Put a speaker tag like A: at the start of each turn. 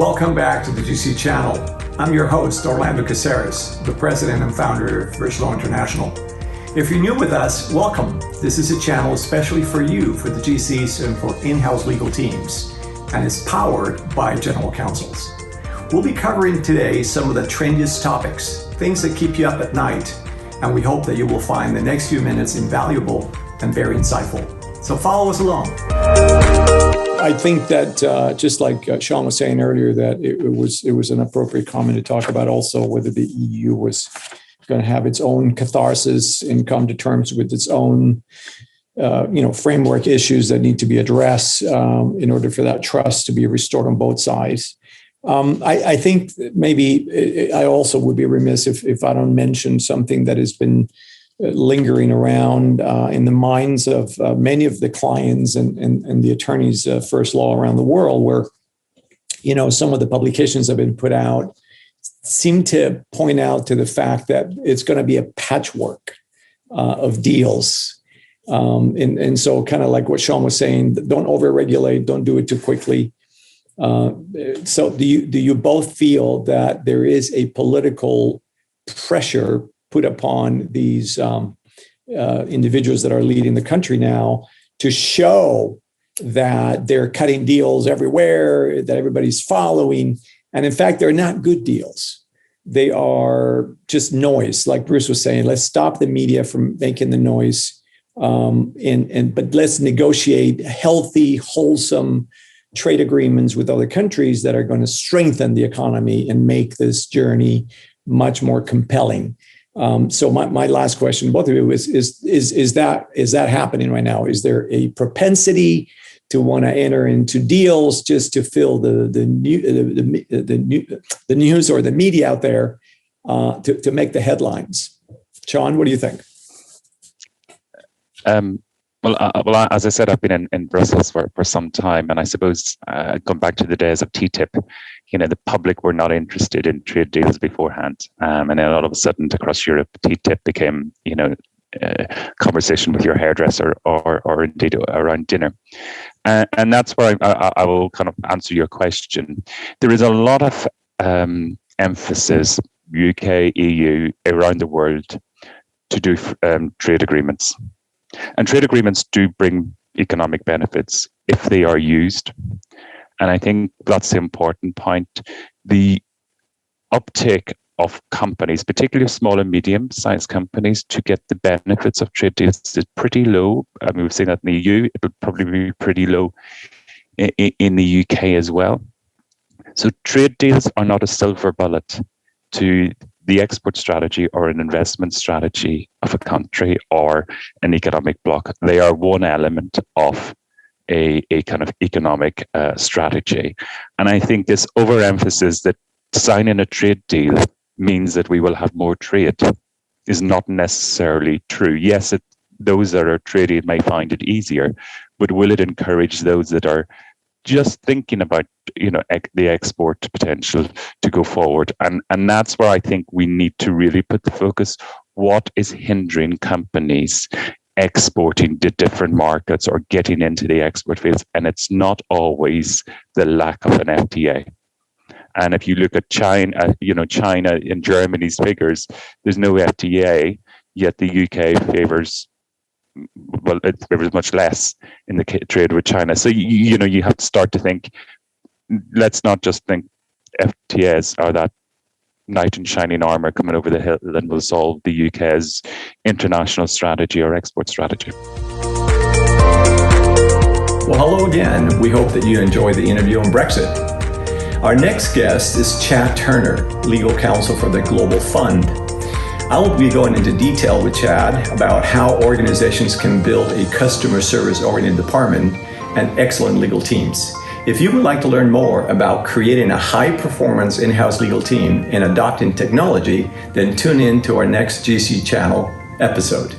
A: welcome back to the GC channel. I'm your host, Orlando Casares, the president and founder of First Law International. If you're new with us, welcome. This is a channel especially for you, for the GCs and for in-house legal teams, and it's powered by general counsels. We'll be covering today some of the trendiest topics, things that keep you up at night, and we hope that you will find the next few minutes invaluable and very insightful. So follow us along. I think that just like Sean was saying earlier, that it was an appropriate comment to talk about also whether the EU was going to have its own catharsis and come to terms with its own framework issues that need to be addressed in order for that trust to be restored on both sides. I think maybe I also would be remiss if I don't mention something that has been lingering around in the minds of many of the clients and the attorneys First Law around the world, where, some of the publications that have been put out seem to point out to the fact that it's going to be a patchwork of deals. And so kind of like what Sean was saying, don't overregulate, don't do it too quickly. So do you both feel that there is a political pressure put upon these individuals that are leading the country now to show that they're cutting deals everywhere, that everybody's following, and in fact, they're not good deals. They are just noise. Like Bruce was saying, let's stop the media from making the noise, but let's negotiate healthy, wholesome trade agreements with other countries that are going to strengthen the economy and make this journey much more compelling. So my last question, both of you, is that happening right now? Is there a propensity to want to enter into deals just to fill the news or the media out there to make the headlines? Sean, what do you think?
B: Well, as I said, I've been in Brussels for some time, and I suppose going back to the days of TTIP, the public were not interested in trade deals beforehand, and then all of a sudden across Europe, TTIP became, a conversation with your hairdresser or indeed around dinner, and that's where I will kind of answer your question. There is a lot of emphasis, UK, EU, around the world, to do trade agreements. And trade agreements do bring economic benefits if they are used. And I think that's the important point. The uptake of companies, particularly small and medium-sized companies, to get the benefits of trade deals is pretty low. I mean, we've seen that in the EU. It'll probably be pretty low in the UK as well. So trade deals are not a silver bullet to the export strategy or an investment strategy of a country or an economic bloc. They are one element of a kind of economic strategy. And I think this overemphasis that signing a trade deal means that we will have more trade is not necessarily true. Yes, those that are trading may find it easier, but will it encourage those that are just thinking about the export potential to go forward? And that's where I think we need to really put the focus. What is hindering companies exporting to different markets or getting into the export fields? And it's not always the lack of an FTA. And if you look at China, China in Germany's figures, there's no FTA, yet the UK favors much less in the trade with China. So you have to start to think. Let's not just think FTAs are that knight in shining armor coming over the hill and will solve the UK's international strategy or export strategy.
A: Well, hello again. We hope that you enjoyed the interview on Brexit. Our next guest is Chad Turner, legal counsel for the Global Fund. I will be going into detail with Chad about how organizations can build a customer service-oriented department and excellent legal teams. If you would like to learn more about creating a high-performance in-house legal team and adopting technology, then tune in to our next GC channel episode.